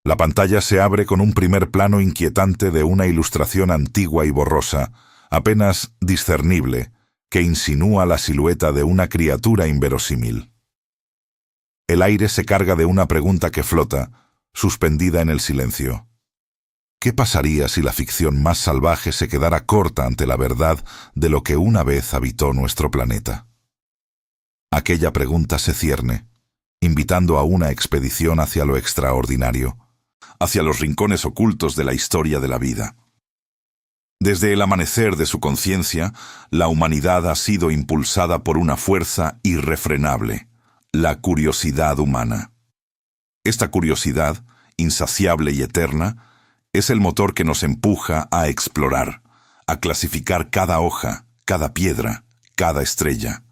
La pantalla se abre con un primer plano inquietante de una ilustración antigua y borrosa, apenas discernible, que insinúa la silueta de una criatura inverosímil. El aire se carga de una pregunta que flota, suspendida en el silencio. ¿Qué pasaría si la ficción más salvaje se quedara corta ante la verdad de lo que una vez habitó nuestro planeta? Aquella pregunta se cierne, invitando a una expedición hacia lo extraordinario, hacia los rincones ocultos de la historia de la vida. Desde el amanecer de su conciencia, la humanidad ha sido impulsada por una fuerza irrefrenable, la curiosidad humana. Esta curiosidad, insaciable y eterna, es el motor que nos empuja a explorar, a clasificar cada hoja, cada piedra, cada estrella.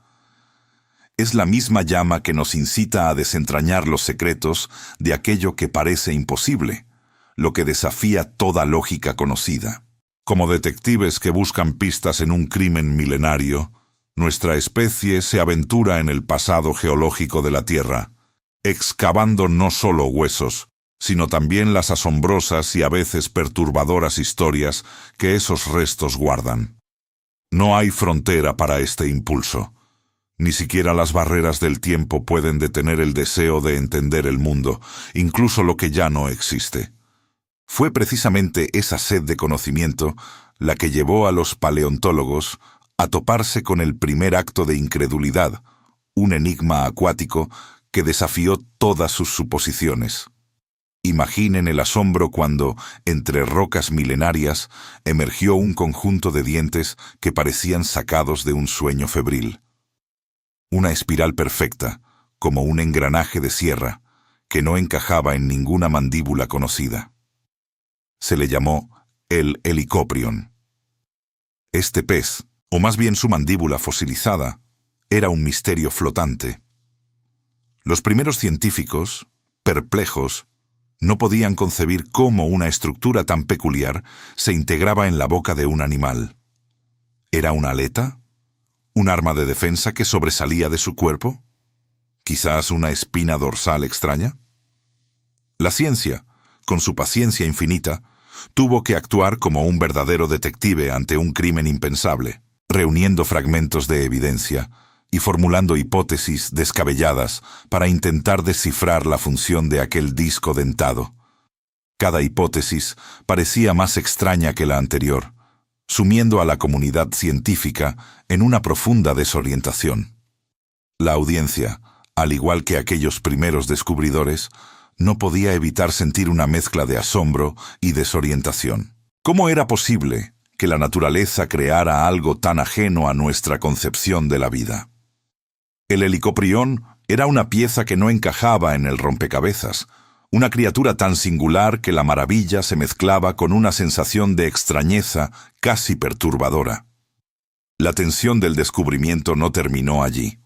Es la misma llama que nos incita a desentrañar los secretos de aquello que parece imposible, lo que desafía toda lógica conocida. Como detectives que buscan pistas en un crimen milenario, nuestra especie se aventura en el pasado geológico de la Tierra, excavando no solo huesos, sino también las asombrosas y a veces perturbadoras historias que esos restos guardan. No hay frontera para este impulso. Ni siquiera las barreras del tiempo pueden detener el deseo de entender el mundo, incluso lo que ya no existe. Fue precisamente esa sed de conocimiento la que llevó a los paleontólogos a toparse con el primer acto de incredulidad, un enigma acuático que desafió todas sus suposiciones. Imaginen el asombro cuando, entre rocas milenarias, emergió un conjunto de dientes que parecían sacados de un sueño febril. Una espiral perfecta, como un engranaje de sierra, que no encajaba en ninguna mandíbula conocida. Se le llamó el Helicoprion. Este pez, o más bien su mandíbula fosilizada, era un misterio flotante. Los primeros científicos, perplejos, no podían concebir cómo una estructura tan peculiar se integraba en la boca de un animal. ¿Era una aleta? ¿Un arma de defensa que sobresalía de su cuerpo? ¿Quizás una espina dorsal extraña? La ciencia, con su paciencia infinita, tuvo que actuar como un verdadero detective ante un crimen impensable, reuniendo fragmentos de evidencia y formulando hipótesis descabelladas para intentar descifrar la función de aquel disco dentado. Cada hipótesis parecía más extraña que la anterior, sumiendo a la comunidad científica en una profunda desorientación. La audiencia, al igual que aquellos primeros descubridores, no podía evitar sentir una mezcla de asombro y desorientación. ¿Cómo era posible que la naturaleza creara algo tan ajeno a nuestra concepción de la vida? El Helicoprion era una pieza que no encajaba en el rompecabezas, una criatura tan singular que la maravilla se mezclaba con una sensación de extrañeza casi perturbadora. La tensión del descubrimiento no terminó allí.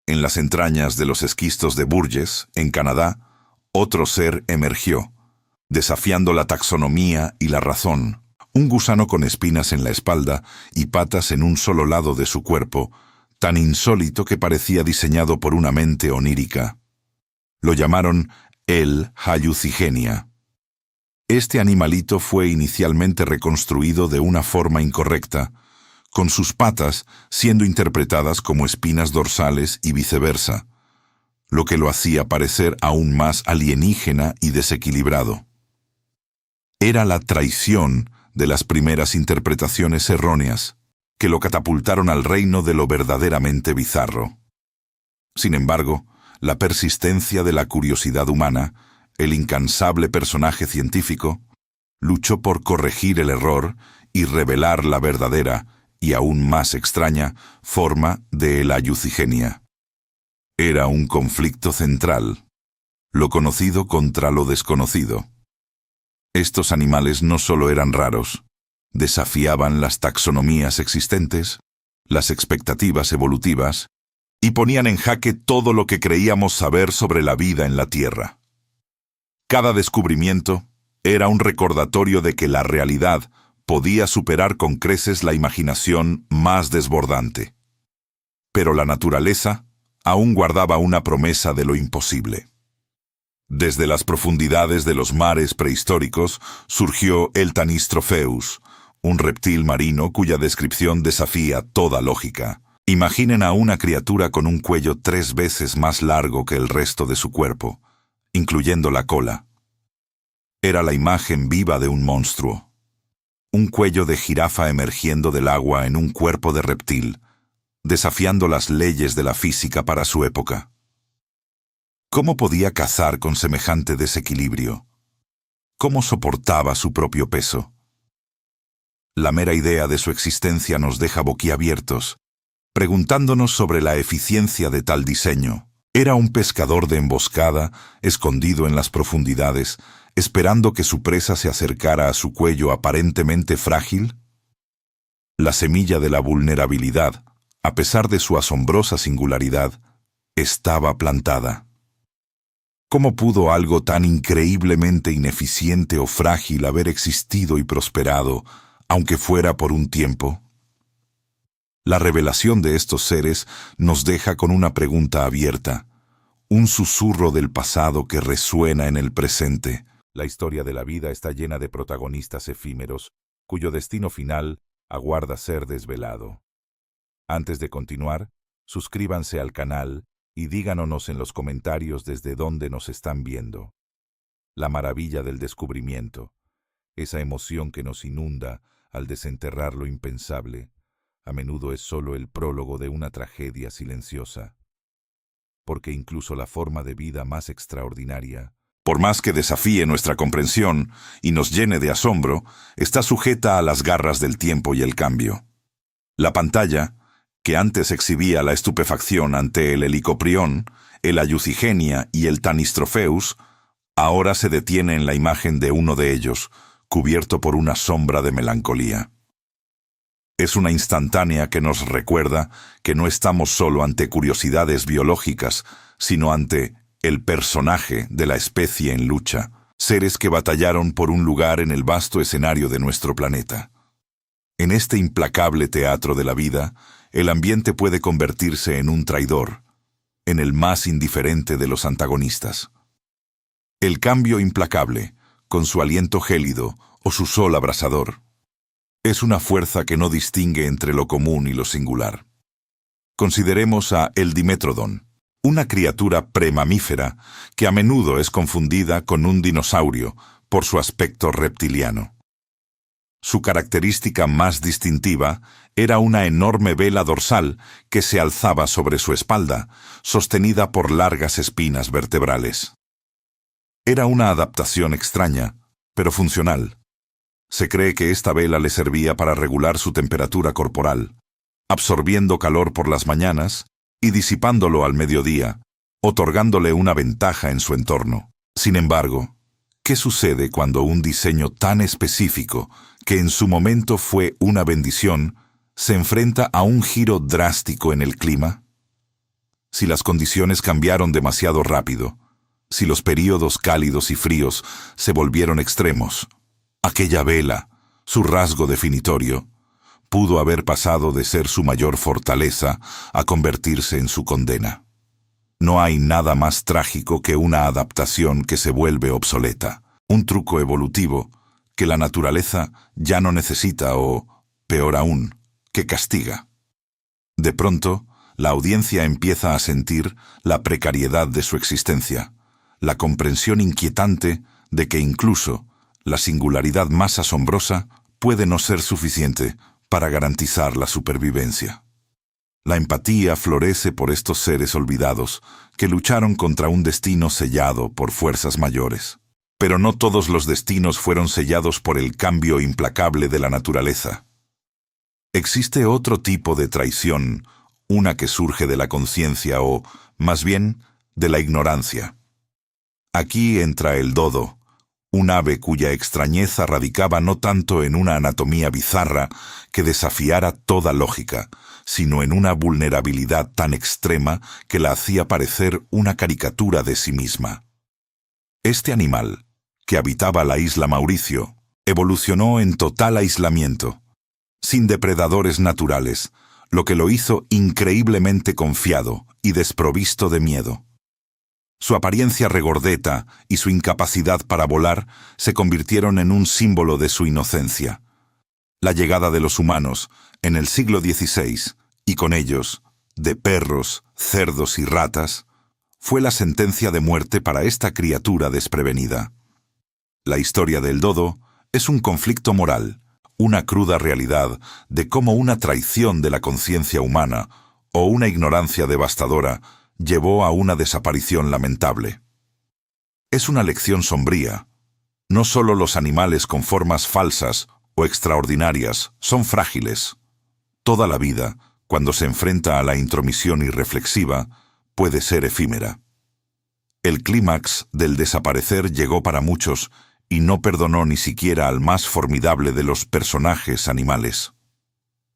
En las entrañas de los esquistos de Burgess, en Canadá, otro ser emergió, desafiando la taxonomía y la razón, un gusano con espinas en la espalda y patas en un solo lado de su cuerpo, tan insólito que parecía diseñado por una mente onírica. Lo llamaron el Hallucigenia. Este animalito fue inicialmente reconstruido de una forma incorrecta, con sus patas siendo interpretadas como espinas dorsales y viceversa, lo que lo hacía parecer aún más alienígena y desequilibrado. Era la traición de las primeras interpretaciones erróneas, que lo catapultaron al reino de lo verdaderamente bizarro. Sin embargo, la persistencia de la curiosidad humana, el incansable personaje científico, luchó por corregir el error y revelar la verdadera y aún más extraña forma de la Hallucigenia. Era un conflicto central, lo conocido contra lo desconocido. Estos animales no solo eran raros, desafiaban las taxonomías existentes, las expectativas evolutivas, y ponían en jaque todo lo que creíamos saber sobre la vida en la Tierra. Cada descubrimiento era un recordatorio de que la realidad podía superar con creces la imaginación más desbordante. Pero la naturaleza aún guardaba una promesa de lo imposible. Desde las profundidades de los mares prehistóricos surgió el Tanistropheus, un reptil marino cuya descripción desafía toda lógica. Imaginen a una criatura con un cuello 3 veces más largo que el resto de su cuerpo, incluyendo la cola. Era la imagen viva de un monstruo. Un cuello de jirafa emergiendo del agua en un cuerpo de reptil, desafiando las leyes de la física para su época. ¿Cómo podía cazar con semejante desequilibrio? ¿Cómo soportaba su propio peso? La mera idea de su existencia nos deja boquiabiertos, preguntándonos sobre la eficiencia de tal diseño. ¿Era un pescador de emboscada, escondido en las profundidades, esperando que su presa se acercara a su cuello aparentemente frágil? La semilla de la vulnerabilidad, a pesar de su asombrosa singularidad, estaba plantada. ¿Cómo pudo algo tan increíblemente ineficiente o frágil haber existido y prosperado, aunque fuera por un tiempo? La revelación de estos seres nos deja con una pregunta abierta, un susurro del pasado que resuena en el presente. La historia de la vida está llena de protagonistas efímeros, cuyo destino final aguarda ser desvelado. Antes de continuar, suscríbanse al canal y díganos en los comentarios desde dónde nos están viendo. La maravilla del descubrimiento, esa emoción que nos inunda al desenterrar lo impensable, a menudo es solo el prólogo de una tragedia silenciosa. Porque incluso la forma de vida más extraordinaria, por más que desafíe nuestra comprensión y nos llene de asombro, está sujeta a las garras del tiempo y el cambio. La pantalla, que antes exhibía la estupefacción ante el Helicoprión, el Ayucigenia y el Tanistropheus, ahora se detiene en la imagen de uno de ellos, cubierto por una sombra de melancolía. Es una instantánea que nos recuerda que no estamos solo ante curiosidades biológicas, sino ante el personaje de la especie en lucha, seres que batallaron por un lugar en el vasto escenario de nuestro planeta. En este implacable teatro de la vida, el ambiente puede convertirse en un traidor, en el más indiferente de los antagonistas. El cambio implacable, con su aliento gélido o su sol abrasador, es una fuerza que no distingue entre lo común y lo singular. Consideremos a el Dimetrodon, una criatura premamífera que a menudo es confundida con un dinosaurio por su aspecto reptiliano. Su característica más distintiva era una enorme vela dorsal que se alzaba sobre su espalda, sostenida por largas espinas vertebrales. Era una adaptación extraña, pero funcional. Se cree que esta vela le servía para regular su temperatura corporal, absorbiendo calor por las mañanas y disipándolo al mediodía, otorgándole una ventaja en su entorno. Sin embargo, ¿qué sucede cuando un diseño tan específico, que en su momento fue una bendición, se enfrenta a un giro drástico en el clima? Si las condiciones cambiaron demasiado rápido, si los períodos cálidos y fríos se volvieron extremos, aquella vela, su rasgo definitorio, pudo haber pasado de ser su mayor fortaleza a convertirse en su condena. No hay nada más trágico que una adaptación que se vuelve obsoleta, un truco evolutivo que la naturaleza ya no necesita o, peor aún, que castiga. De pronto, la audiencia empieza a sentir la precariedad de su existencia, la comprensión inquietante de que incluso la singularidad más asombrosa puede no ser suficiente para garantizar la supervivencia. La empatía florece por estos seres olvidados que lucharon contra un destino sellado por fuerzas mayores. Pero no todos los destinos fueron sellados por el cambio implacable de la naturaleza. Existe otro tipo de traición, una que surge de la conciencia o, más bien, de la ignorancia. Aquí entra el dodo, un ave cuya extrañeza radicaba no tanto en una anatomía bizarra que desafiara toda lógica, sino en una vulnerabilidad tan extrema que la hacía parecer una caricatura de sí misma. Este animal, que habitaba la isla Mauricio, evolucionó en total aislamiento, sin depredadores naturales, lo que lo hizo increíblemente confiado y desprovisto de miedo. Su apariencia regordeta y su incapacidad para volar se convirtieron en un símbolo de su inocencia. La llegada de los humanos, en el siglo XVI, y con ellos, de perros, cerdos y ratas, fue la sentencia de muerte para esta criatura desprevenida. La historia del dodo es un conflicto moral, una cruda realidad de cómo una traición de la conciencia humana o una ignorancia devastadora llevó a una desaparición lamentable. Es una lección sombría. No solo los animales con formas falsas o extraordinarias son frágiles. Toda la vida, cuando se enfrenta a la intromisión irreflexiva, puede ser efímera. El clímax del desaparecer llegó para muchos y no perdonó ni siquiera al más formidable de los personajes animales.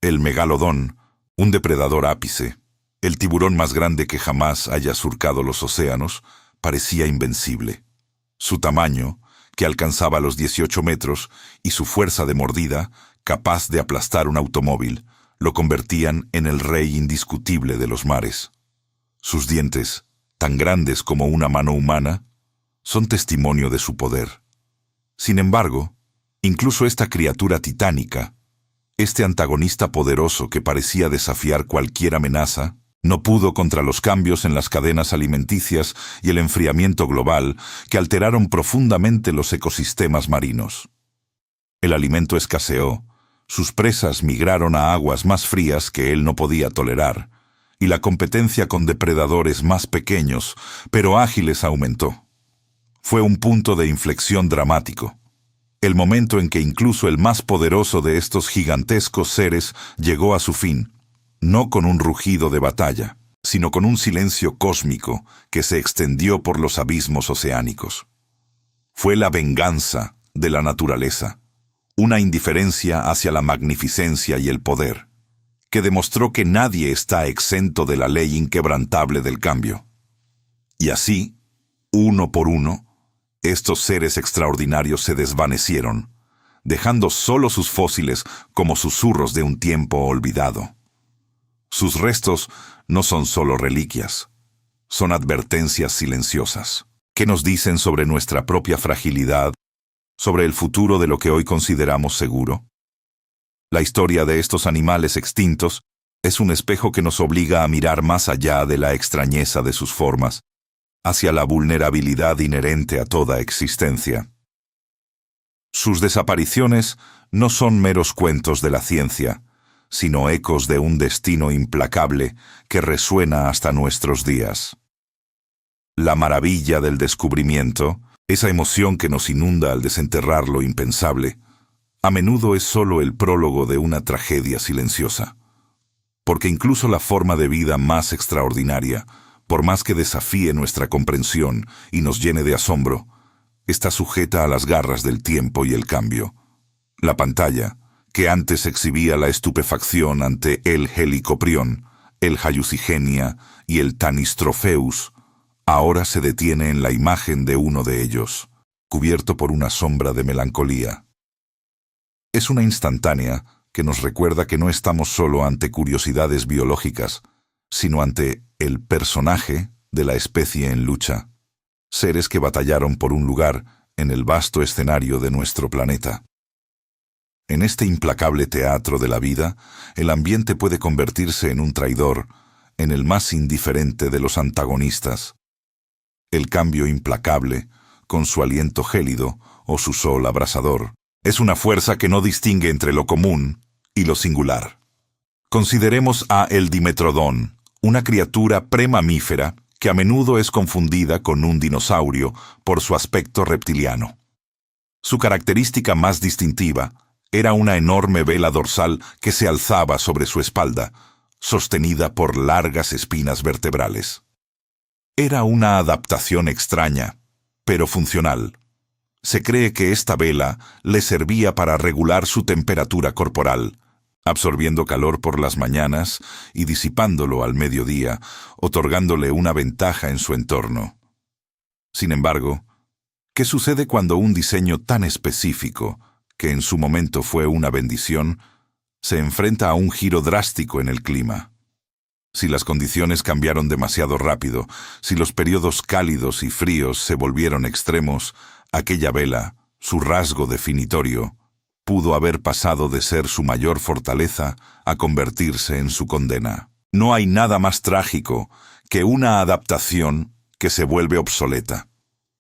El megalodón, un depredador ápice, el tiburón más grande que jamás haya surcado los océanos, parecía invencible. Su tamaño, que alcanzaba los 18 metros, y su fuerza de mordida, capaz de aplastar un automóvil, lo convertían en el rey indiscutible de los mares. Sus dientes, tan grandes como una mano humana, son testimonio de su poder. Sin embargo, incluso esta criatura titánica, este antagonista poderoso que parecía desafiar cualquier amenaza, no pudo contra los cambios en las cadenas alimenticias y el enfriamiento global que alteraron profundamente los ecosistemas marinos. El alimento escaseó, sus presas migraron a aguas más frías que él no podía tolerar, y la competencia con depredadores más pequeños, pero ágiles aumentó. Fue un punto de inflexión dramático. El momento en que incluso el más poderoso de estos gigantescos seres llegó a su fin, no con un rugido de batalla, sino con un silencio cósmico que se extendió por los abismos oceánicos. Fue la venganza de la naturaleza, una indiferencia hacia la magnificencia y el poder, que demostró que nadie está exento de la ley inquebrantable del cambio. Y así, uno por uno, estos seres extraordinarios se desvanecieron, dejando solo sus fósiles como susurros de un tiempo olvidado. Sus restos no son solo reliquias, son advertencias silenciosas, que nos dicen sobre nuestra propia fragilidad, sobre el futuro de lo que hoy consideramos seguro. La historia de estos animales extintos es un espejo que nos obliga a mirar más allá de la extrañeza de sus formas, hacia la vulnerabilidad inherente a toda existencia. Sus desapariciones no son meros cuentos de la ciencia, sino ecos de un destino implacable que resuena hasta nuestros días. La maravilla del descubrimiento, esa emoción que nos inunda al desenterrar lo impensable, a menudo es solo el prólogo de una tragedia silenciosa. Porque incluso la forma de vida más extraordinaria, por más que desafíe nuestra comprensión y nos llene de asombro, está sujeta a las garras del tiempo y el cambio. La pantalla, que antes exhibía la estupefacción ante el Helicoprión, el Hallucigenia y el Tanistropheus, ahora se detiene en la imagen de uno de ellos, cubierto por una sombra de melancolía. Es una instantánea que nos recuerda que no estamos solo ante curiosidades biológicas, sino ante el personaje de la especie en lucha, seres que batallaron por un lugar en el vasto escenario de nuestro planeta. En este implacable teatro de la vida, el ambiente puede convertirse en un traidor, en el más indiferente de los antagonistas. El cambio implacable, con su aliento gélido o su sol abrasador, es una fuerza que no distingue entre lo común y lo singular. Consideremos a el Dimetrodón, una criatura premamífera que a menudo es confundida con un dinosaurio por su aspecto reptiliano. Su característica más distintiva era una enorme vela dorsal que se alzaba sobre su espalda, sostenida por largas espinas vertebrales. Era una adaptación extraña, pero funcional. Se cree que esta vela le servía para regular su temperatura corporal, absorbiendo calor por las mañanas y disipándolo al mediodía, otorgándole una ventaja en su entorno. Sin embargo, ¿qué sucede cuando un diseño tan específico, que en su momento fue una bendición, se enfrenta a un giro drástico en el clima? Si las condiciones cambiaron demasiado rápido, si los periodos cálidos y fríos se volvieron extremos, aquella vela, su rasgo definitorio, pudo haber pasado de ser su mayor fortaleza a convertirse en su condena. No hay nada más trágico que una adaptación que se vuelve obsoleta.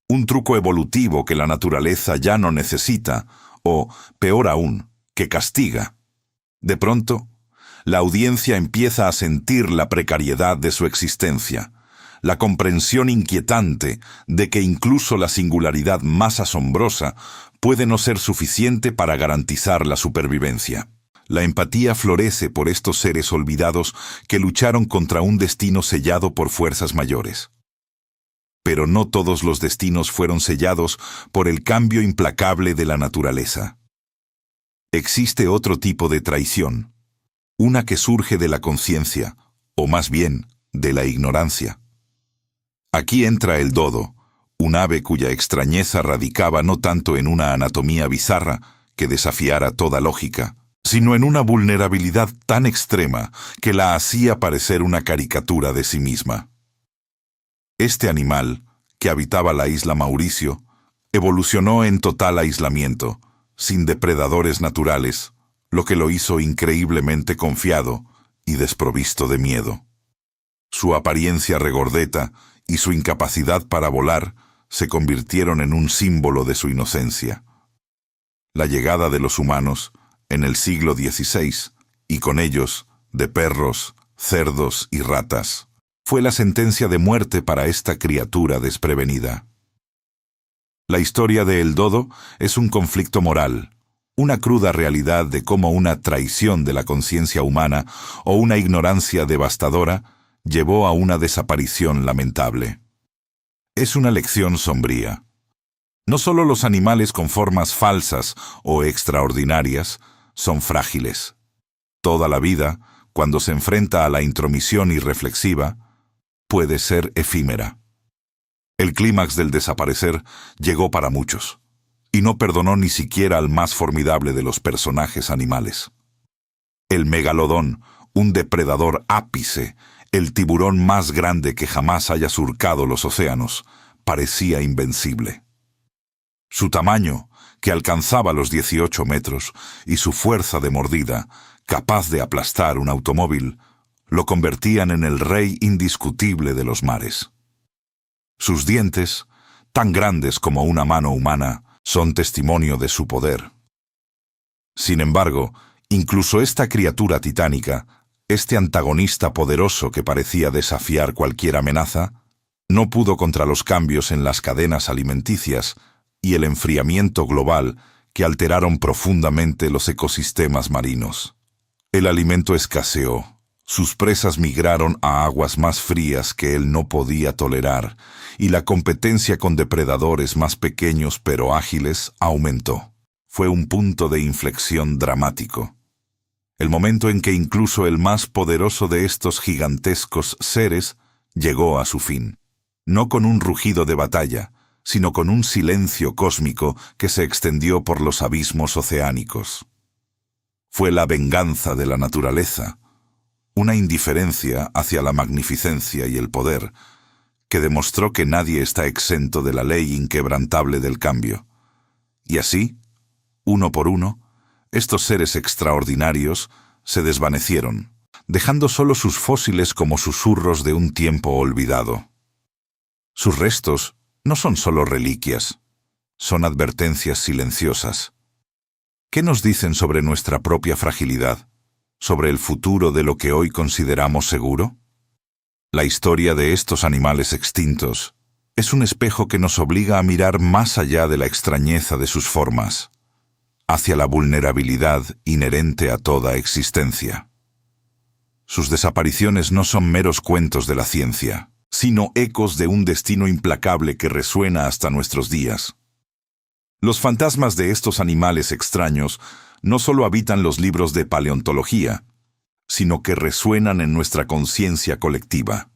Un truco evolutivo que la naturaleza ya no necesita, o, peor aún, que castiga. De pronto, la audiencia empieza a sentir la precariedad de su existencia, la comprensión inquietante de que incluso la singularidad más asombrosa puede no ser suficiente para garantizar la supervivencia. La empatía florece por estos seres olvidados que lucharon contra un destino sellado por fuerzas mayores. Pero no todos los destinos fueron sellados por el cambio implacable de la naturaleza. Existe otro tipo de traición, una que surge de la conciencia, o más bien, de la ignorancia. Aquí entra el dodo, un ave cuya extrañeza radicaba no tanto en una anatomía bizarra que desafiara toda lógica, sino en una vulnerabilidad tan extrema que la hacía parecer una caricatura de sí misma. Este animal, que habitaba la isla Mauricio, evolucionó en total aislamiento, sin depredadores naturales, lo que lo hizo increíblemente confiado y desprovisto de miedo. Su apariencia regordeta y su incapacidad para volar se convirtieron en un símbolo de su inocencia. La llegada de los humanos, en el siglo XVI, y con ellos, de perros, cerdos y ratas, fue la sentencia de muerte para esta criatura desprevenida. La historia de El Dodo es un conflicto moral, una cruda realidad de cómo una traición de la conciencia humana o una ignorancia devastadora llevó a una desaparición lamentable. Es una lección sombría. No solo los animales con formas falsas o extraordinarias son frágiles. Toda la vida, cuando se enfrenta a la intromisión irreflexiva, puede ser efímera. El clímax del desaparecer llegó para muchos, y no perdonó ni siquiera al más formidable de los personajes animales. El megalodón, un depredador ápice, el tiburón más grande que jamás haya surcado los océanos, parecía invencible. Su tamaño, que alcanzaba los 18 metros, y su fuerza de mordida, capaz de aplastar un automóvil, lo convertían en el rey indiscutible de los mares. Sus dientes, tan grandes como una mano humana, son testimonio de su poder. Sin embargo, incluso esta criatura titánica, este antagonista poderoso que parecía desafiar cualquier amenaza, no pudo contra los cambios en las cadenas alimenticias y el enfriamiento global que alteraron profundamente los ecosistemas marinos. El alimento escaseó. Sus presas migraron a aguas más frías que él no podía tolerar, y la competencia con depredadores más pequeños pero ágiles aumentó. Fue un punto de inflexión dramático. El momento en que incluso el más poderoso de estos gigantescos seres llegó a su fin. No con un rugido de batalla, sino con un silencio cósmico que se extendió por los abismos oceánicos. Fue la venganza de la naturaleza, una indiferencia hacia la magnificencia y el poder, que demostró que nadie está exento de la ley inquebrantable del cambio. Y así, uno por uno, estos seres extraordinarios se desvanecieron, dejando solo sus fósiles como susurros de un tiempo olvidado. Sus restos no son solo reliquias, son advertencias silenciosas. ¿Qué nos dicen sobre nuestra propia fragilidad? ¿Sobre el futuro de lo que hoy consideramos seguro? La historia de estos animales extintos es un espejo que nos obliga a mirar más allá de la extrañeza de sus formas, hacia la vulnerabilidad inherente a toda existencia. Sus desapariciones no son meros cuentos de la ciencia, sino ecos de un destino implacable que resuena hasta nuestros días. Los fantasmas de estos animales extraños no solo habitan los libros de paleontología, sino que resuenan en nuestra conciencia colectiva.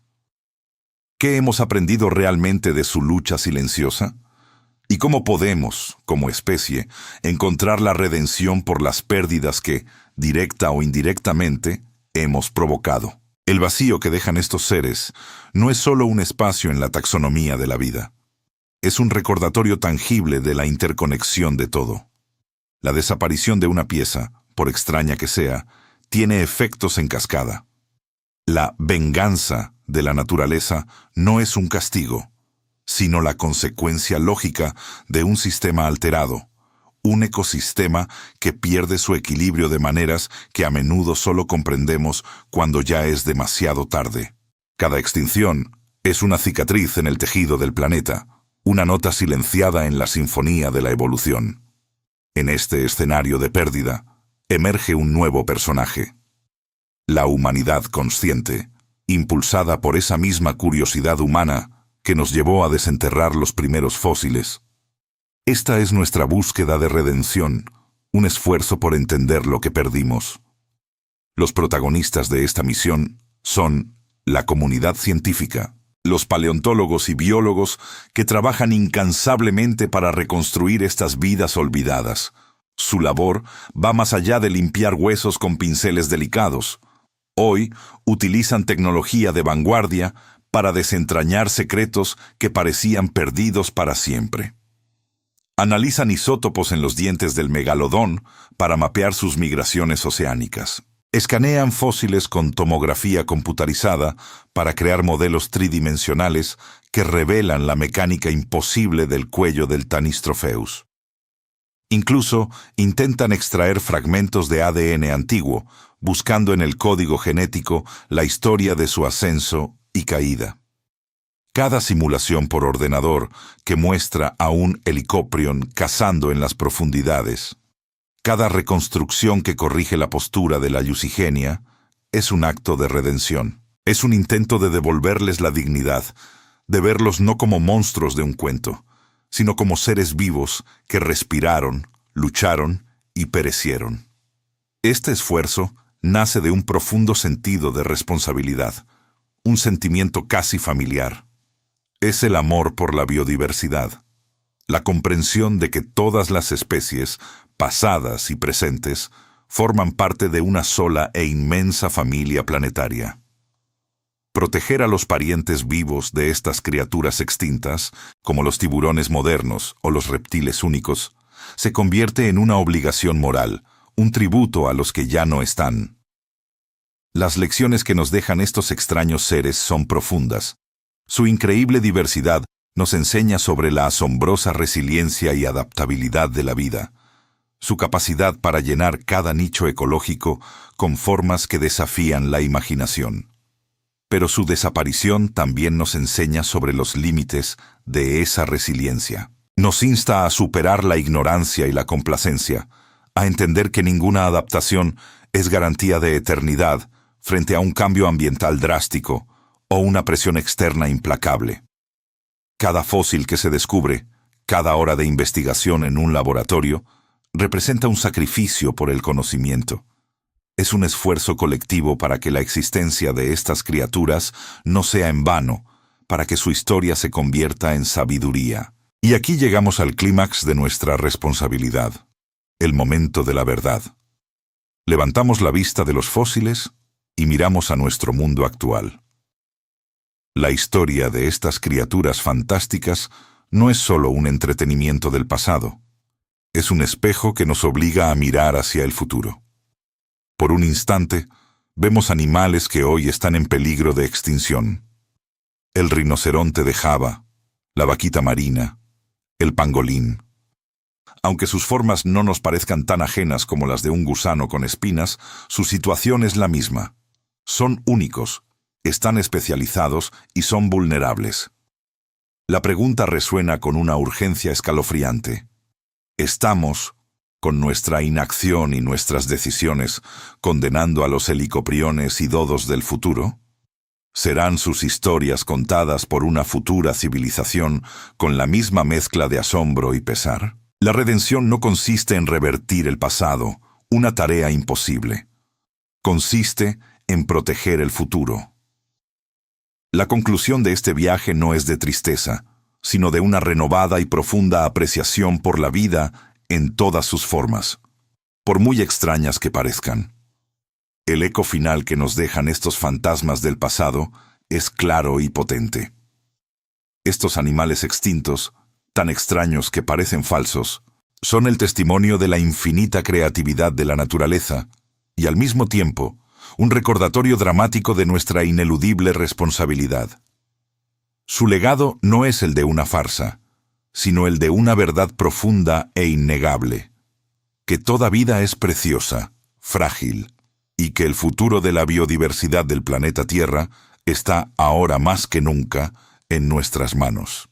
¿Qué hemos aprendido realmente de su lucha silenciosa? ¿Y cómo podemos, como especie, encontrar la redención por las pérdidas que, directa o indirectamente, hemos provocado? El vacío que dejan estos seres no es solo un espacio en la taxonomía de la vida. Es un recordatorio tangible de la interconexión de todo. La desaparición de una pieza, por extraña que sea, tiene efectos en cascada. La venganza de la naturaleza no es un castigo, sino la consecuencia lógica de un sistema alterado, un ecosistema que pierde su equilibrio de maneras que a menudo solo comprendemos cuando ya es demasiado tarde. Cada extinción es una cicatriz en el tejido del planeta, una nota silenciada en la sinfonía de la evolución. En este escenario de pérdida, emerge un nuevo personaje. La humanidad consciente, impulsada por esa misma curiosidad humana que nos llevó a desenterrar los primeros fósiles. Esta es nuestra búsqueda de redención, un esfuerzo por entender lo que perdimos. Los protagonistas de esta misión son la comunidad científica, los paleontólogos y biólogos que trabajan incansablemente para reconstruir estas vidas olvidadas. Su labor va más allá de limpiar huesos con pinceles delicados. Hoy utilizan tecnología de vanguardia para desentrañar secretos que parecían perdidos para siempre. Analizan isótopos en los dientes del megalodón para mapear sus migraciones oceánicas. Escanean fósiles con tomografía computarizada para crear modelos tridimensionales que revelan la mecánica imposible del cuello del Tanystropheus. Incluso intentan extraer fragmentos de ADN antiguo, buscando en el código genético la historia de su ascenso y caída. Cada simulación por ordenador que muestra a un helicoprion cazando en las profundidades, cada reconstrucción que corrige la postura de la Eusigenia, es un acto de redención. Es un intento de devolverles la dignidad, de verlos no como monstruos de un cuento, sino como seres vivos que respiraron, lucharon y perecieron. Este esfuerzo nace de un profundo sentido de responsabilidad, un sentimiento casi familiar. Es el amor por la biodiversidad, la comprensión de que todas las especies, pasadas y presentes, forman parte de una sola e inmensa familia planetaria. Proteger a los parientes vivos de estas criaturas extintas, como los tiburones modernos o los reptiles únicos, se convierte en una obligación moral, un tributo a los que ya no están. Las lecciones que nos dejan estos extraños seres son profundas. Su increíble diversidad nos enseña sobre la asombrosa resiliencia y adaptabilidad de la vida, su capacidad para llenar cada nicho ecológico con formas que desafían la imaginación. Pero su desaparición también nos enseña sobre los límites de esa resiliencia. Nos insta a superar la ignorancia y la complacencia, a entender que ninguna adaptación es garantía de eternidad frente a un cambio ambiental drástico o una presión externa implacable. Cada fósil que se descubre, cada hora de investigación en un laboratorio, representa un sacrificio por el conocimiento. Es un esfuerzo colectivo para que la existencia de estas criaturas no sea en vano, para que su historia se convierta en sabiduría. Y aquí llegamos al clímax de nuestra responsabilidad, el momento de la verdad. Levantamos la vista de los fósiles y miramos a nuestro mundo actual. La historia de estas criaturas fantásticas no es solo un entretenimiento del pasado. Es un espejo que nos obliga a mirar hacia el futuro. Por un instante, vemos animales que hoy están en peligro de extinción. El rinoceronte de Java, la vaquita marina, el pangolín. Aunque sus formas no nos parezcan tan ajenas como las de un gusano con espinas, su situación es la misma. Son únicos, están especializados y son vulnerables. La pregunta resuena con una urgencia escalofriante. ¿Estamos, con nuestra inacción y nuestras decisiones, condenando a los helicopriones y dodos del futuro? ¿Serán sus historias contadas por una futura civilización con la misma mezcla de asombro y pesar? La redención no consiste en revertir el pasado, una tarea imposible. Consiste en proteger el futuro. La conclusión de este viaje no es de tristeza, sino de una renovada y profunda apreciación por la vida en todas sus formas, por muy extrañas que parezcan. El eco final que nos dejan estos fantasmas del pasado es claro y potente. Estos animales extintos, tan extraños que parecen falsos, son el testimonio de la infinita creatividad de la naturaleza y, al mismo tiempo, un recordatorio dramático de nuestra ineludible responsabilidad. Su legado no es el de una farsa, sino el de una verdad profunda e innegable, que toda vida es preciosa, frágil, y que el futuro de la biodiversidad del planeta Tierra está ahora más que nunca en nuestras manos.